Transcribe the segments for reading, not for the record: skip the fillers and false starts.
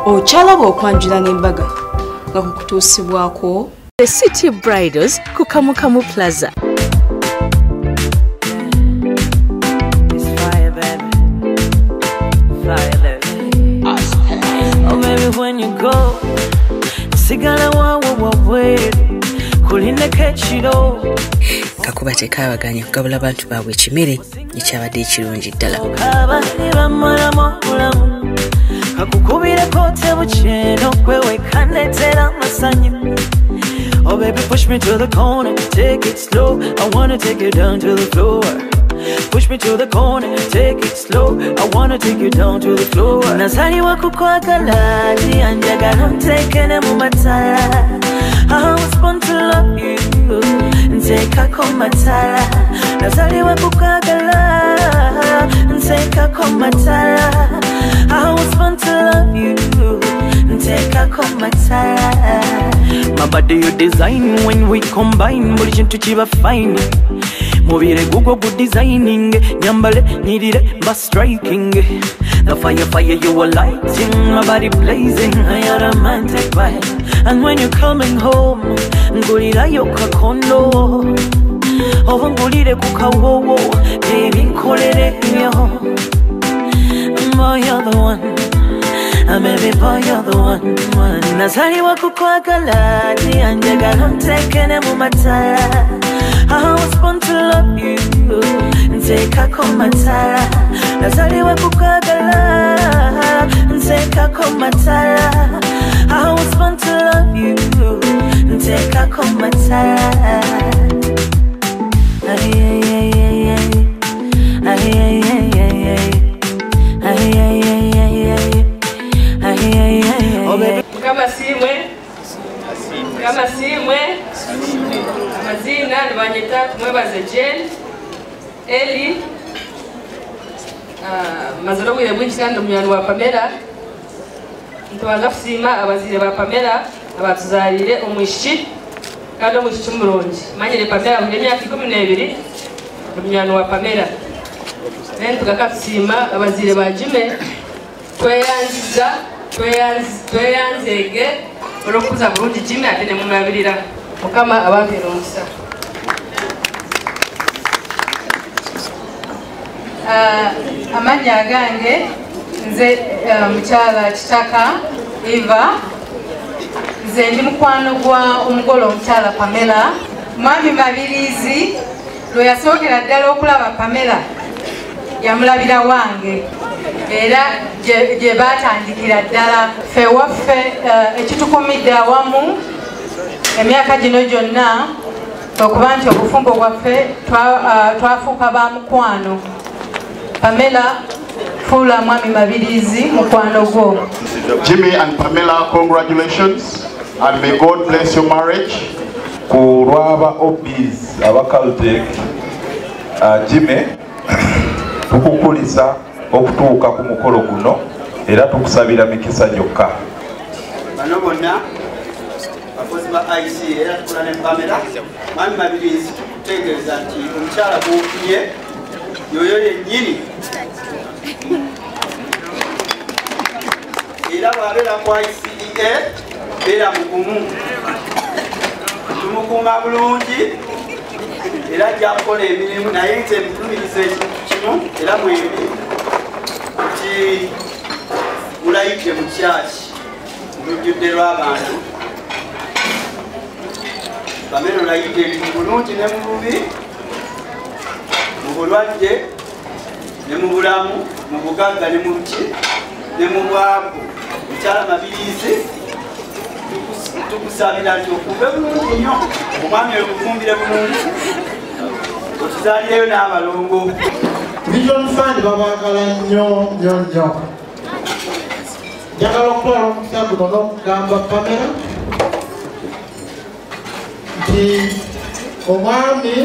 Ochalaba okwanjula n'embaga nga kukutuusibwako The City Bridals ku Kamukamu Plaza. Oh baby, when you go sigala wawe kuline kechiro Kakuba tekabaganya kugabula abantu baabwe ekimere ekyabadde ekirungi ddala. Kakukubire kote bucheno kwewe kanetera masanyu. Oh baby, push me to the corner, take it slow. I wanna take you down to the floor. Push me to the corner, take it slow. I wanna take you down to the floor. Nazaliwa kukwagala, ndianjagala ntekene mu matala. I was born to love you, ntekako matala. Nazaliwa kukwagala, ntekako matala. I was born to love you, ntekako matala. My body you design when we combine, buli chintu chiba fine. Mubire Google good designing, nyambale nirire ba striking. The fire you are lighting, my body blazing, I am romantic vibe. And when you're coming home, ngulira yoka kondo. Over ngulire kukawowo, baby nkolere yo. Boy you're the one, baby boy you're the one. Nazaliwa kukwagala, ndianjagala ntekene mu matala. I was born to love you, ntekako matala. Nazaliwa kukwagala, ntekako matala. I was born to love you, ntekako matala. Ay ay ay ay ay, ay ay ay ay ay, ay ay ay ay ay, ay ay ay. Oh baby, kama simwe amazina nibanyeta kumwebaze Jane Eli mazalo bwire bwinshi kandi umuyani wa Pamela ntubaza kusima abazire ba Pamela abatuzarire umwishi kandi umwishi umurungi manyire Pamela muri myaka 12 umuyani wa Pamela nende tukakakusima abazire ba Jime tweyanzege olokuza bulungi Jime atene mu mabirira mukama ababere omusa. Amanya gange nze mukyala Kitaka Eva nze ndi mukwano gwa omugolo omukyala Pamela mwami Mabirizi lwe yasookera ddala okulaba Pamela yamulabira wange era gye batandikira ddala ffe waffe ekitukumidde awamu emyaka gino gyonna okuba nti obufumbo bwaffe twafuuka ba mukwano. Pamela fuula mwami Mabirizi mukwano gwo. Jimmy and Pamela, congratulations and may God bless your marriage. Kurwaba obis abakaltek Jimmy tukukulisa okutuuka ku mukolo guno era tukusabira mikisa gyokka. Bano bonna abakozi ba IC era tukula ne Pamela mwami Mabirizi tukutegeeza nti omukyala bw'ofunye yoyo yennyini era bw'abeera ku ICEA beera mugumu tumukuuma bulungi era ajja kukola emirimu naye nze mutumiriza ekintu kimu era mwembi nti mulayidde mu kyaki lujjudde lw'abantu Pamela olayidde mu bulungi ne mu bubi mu bulwadde ne mu bulamu mu bugagga ne mu buki ne mu bwavu mukyala Mabirizi tukusabira nti okube bulungi nnyo omwami oyo kufumbire bulungi otuzaalireyo n'abalongo. Vision Fund babaagala nnyo nnyo nnyo. Njagala okutwala omukisa guno n'okugamba Pamela nti omwami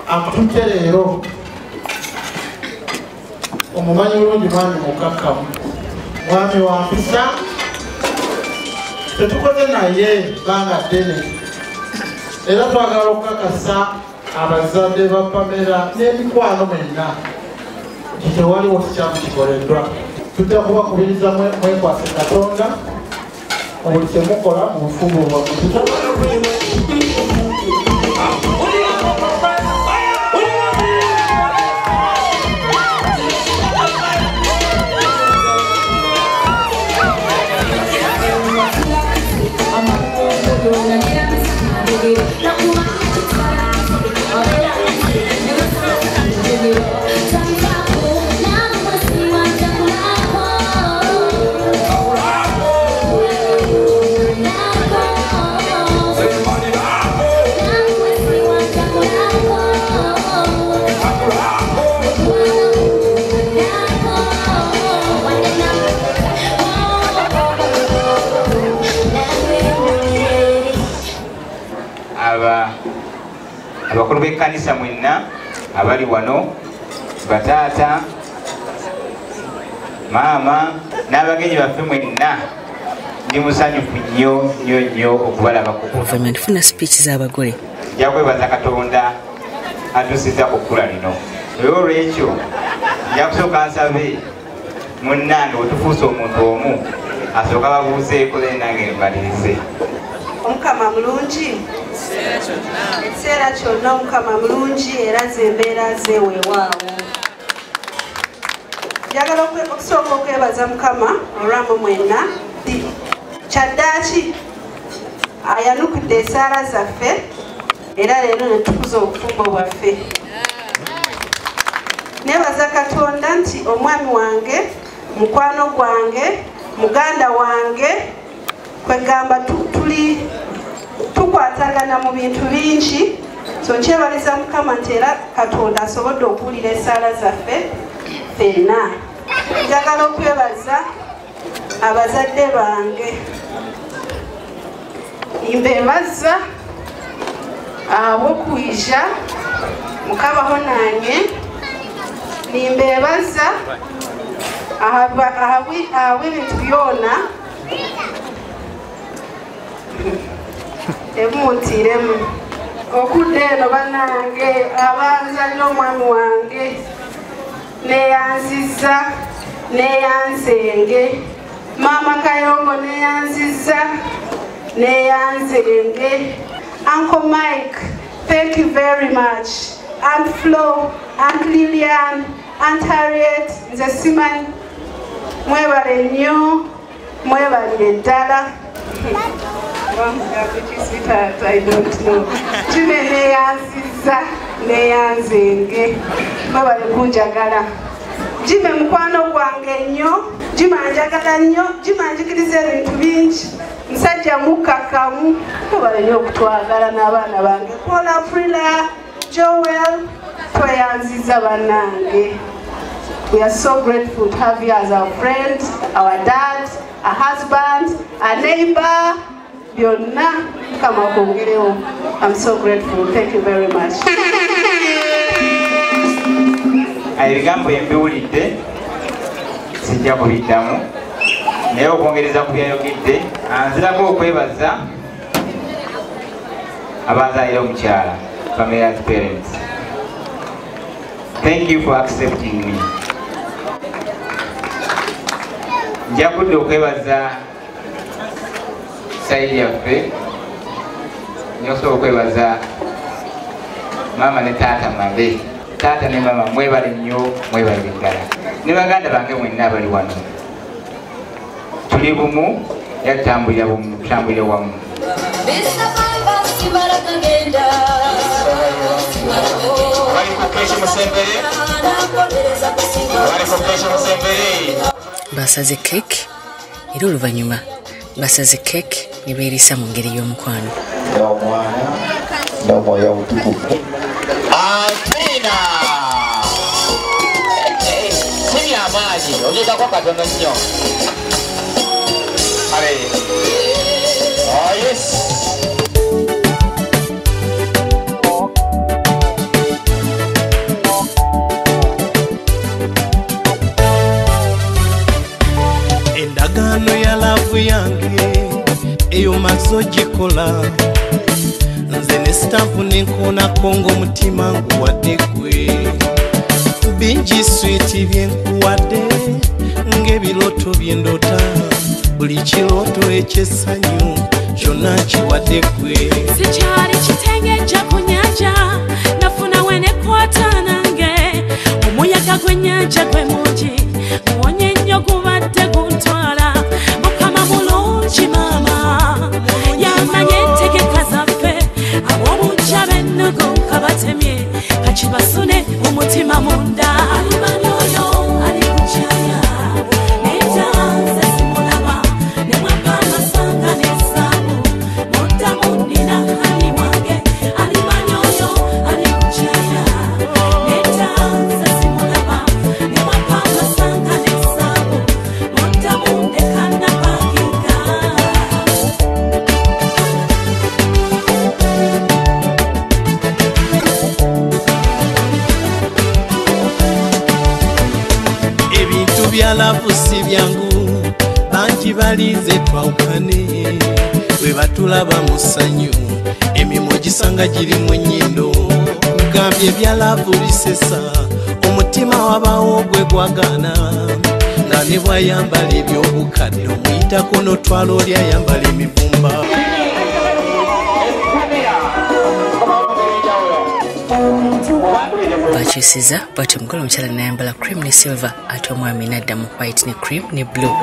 akututte leero omumanyi bulungi mwami mukakkamu mwami wa mpisa tetukoze naye banga ddene era twagala okukakasa abazadde ba Pamela n'emikwano mwenna nti tewaliwo kikyamu kikoleddwa tujja kubakubiriza mwekwase Katonda buli kye mukola mu bufumbo bwaffe. abakulu b'ekkanisa mwenna abali wano, bataata, maama n'abagenyi baffe mwenna, ndi musanyufu nnyo okubalaba Gavumenti funa speech z'abagole. Nja kwebaza Katonda atusiza ku kkula lino. Era olw'ekyo nja kusooka nsabe munnange wetufuuse omuntu omu asooka babuuzeeko nange mbalirize. Omukama mulungi, ekiseera kyonna Omukama mulungi era zembeera zeweewaawo. Njagala okusooka okwebaza Mukama olwamu mwenna kyaddaaki ayanukudde esaala zaffe era leero ne tukuza obufumbo bwaffe. Neebaza Katonda nti omwami wange, mukwano gwange, muganda wange, kwegamba tukwatagana mu bintu bingi, so nkyebaliza Mukama nti era Katonda asobodde okuwulira esaala zaffe ffenna. Njagala okwebaza abazadde bange, mbebaza abokuija mukabaho nange, nimbebaza ab'ebintu byona emuntiremu okudda eno banange abanzalira omwami wange neyanziza neyanzenge, Maama Kayongo neyanziza neyanzenge, Uncle Mike, thank you very much, Aunt Flo, Aunt Lillian, Aunt Harriet, nze simanyi, mwebale nnyo, mwebalire ddala. I don't know. Jime neyanziza neyanzenge, mwebale kunjagala. Jime mukwano gwange nnyo, Jime anjagala nnyo, Jime anjigiriza ebintu bingi, musajja mukkakkamu, mwebale nnyo okutwagala n'abaana bange. Paula, Frida, Joel, tweyanziza bannange. We are so grateful to have you as our friend, our dad, our husband, our neighbor. Byonna kama kongerewo. I'm so grateful. Thank you very much. Ebigambo embiwulidde sijja kubiddamu, naye okwongereza ku byayogedde anzirako okwebaza abazaalira omukyala, Pamela's parents. Thank you for accepting me. Nja kudda okwebaza sayidi yaffe, nyosobola okwebaza maama ne taata mabe. Taata ne maama mwebale nnyo, mwebale ddala. Ne baganda bange mwenna abali wano, tuli bumu era tutambulira bumu, tutambulira wamu. Basaze cake era oluvannyuma basaze cake ne beerisa mu ngeri y'omukwano. Omwana n'omwoyo omutukuvu. Amina. Sini amaanyi ogeekako katono nnyo. Ale. Oh yes. Endagaano ya laavu yange eyo maze ogikola, nze ne sitampu nenkoonako ng'omutima nkuwadde gwe, bingi switi byenkuwadde ng'ebiroto bye ndota buli kirooto eky'essanyu kyonna kiwadde ggwe sikyali kitenge nja ku nnyanja nafuna we nekwata nange omuyaga gw'ennyanja gwe mungi muwonye nnyo gubadde guntwala mukama mulungi maama yamanye entegeka zaffe ab'omujja b'ennugu kabatemye kakibasune umutima munda alimanyoyo ali kukyaya netanze simulaba nemwapa amasanga n'esaabu muddamu nina hani wange alimanyoyo ali kukyaya netanze simulaba nemwapa amasanga n'esaabu muddamu ndekanapakinga ebintu bya lavu si byangu bangi balinze twawukane bwe batulaba mu ssanyu emimwa gisanga girimu ennyindo kugambye ebya lavu bisesa omutima wabaawo gwe gwagaana nga ne bwayambala ebyobukadde omuyitako n'otwala oli ayambala emivumba bakyusiza bwati omugole omukyala nayambala cream ne silver ate omwami nadda mu white ne cream ne blue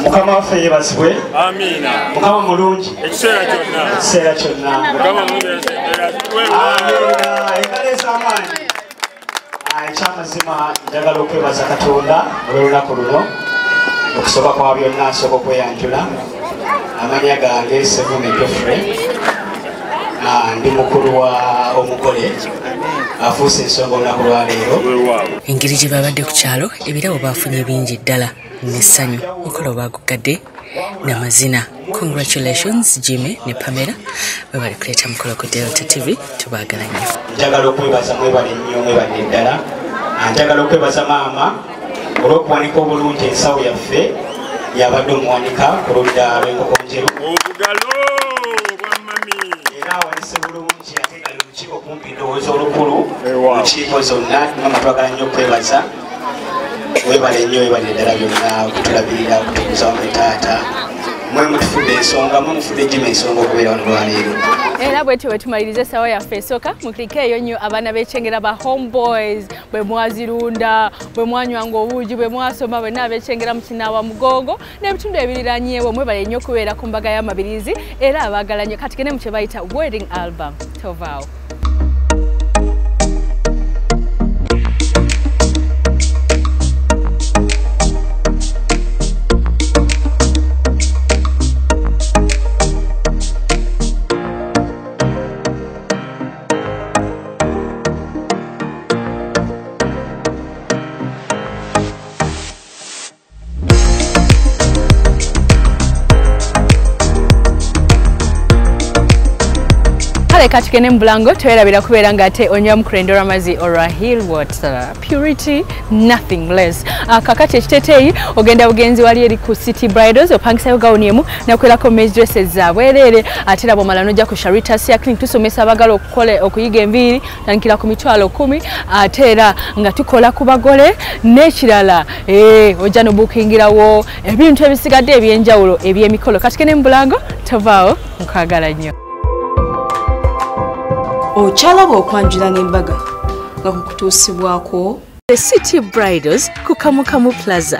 Mukama waffe yeebazibwe. Amiina. Mukama mulungi. Ekiseera kyonna. Ekiseera kyonna. Mukama mulungi. Amiina. Engalo ez'amaanyi. Ekyamazima njagala okwebaza Katonda olw'olunaku luno. Okusooka kwa byonna asooka okweyanjula. Amannya gange Ssebume Geoffrey. Ndi mukulu wa omugole afuuse ensonga olunaku lwaleero. Engeri gye babadde ku kyalo ebirabo baafunye bingi ddala n'essanyu mukolo baagugadde n'amazina. Congratulations Jimmy ne Pamela bwe bali kuleeta mukolo ku Delta TV tubaagala nnyo. Njagala okwebaza mwebale nnyo mwebadde ddala. Njagala okwebaza maama olw'okuwanika obulungi ensawo yaffe yabadde omuwanika ku ludda lw'enkoko njeru. Obugalo bwamami. Era awanise bulungi ate nga lukiiko kumpi ndowooza olukulu lukiiko zonna mama twagala nnyo okwebaza. Webale nnyo webale ddala byonna okutulabirira okutukuza wamwe taata. Mwe mutufudde ensonga mwe mufudde Jimmy ensonga okubeera wano lwaleero. Era bwetyo wetumaliriza essaawa yaffe esooka mukirike eyo nnyo abaana b'ekyengera ba Homeboys bwe mwazirunda bwe mwanywanga obuugi bwe mwasoma bwenna ab'ekyengera mu Kinaawa Mugongo n'ebitundu ebiriranyeewo mwebale nnyo okubeera ku mbaga y'amabirizi era abaagala nnyo kati gende mu kye bayita wedding album tovaawo. Kati kene mbulango tuerabira kubeera ngate onywa mkurendora mazi ora hill water purity nothing less. Kakati ekiteteeyi ogenda bugenzi wali eri ku City Bridals opangisayo gawuniemu nakwelako maize dresses zaabwerere ate rabo malano ja ku Sharita Sia Clinic tusomesa abagala okuyiga enviiri nankira ku mitwalo 10 ate era nga tukola ku bagole n'ekirala ojja no bookingirawo ebintu ebisigadde ebyenjawulo ebyemikolo. Kati kene mbulango tovaawo nkwagala nnyo. Ochalaba okwanjula n'embaga nga kukutuusibwako The City Bridals ku Kamukamu Plaza.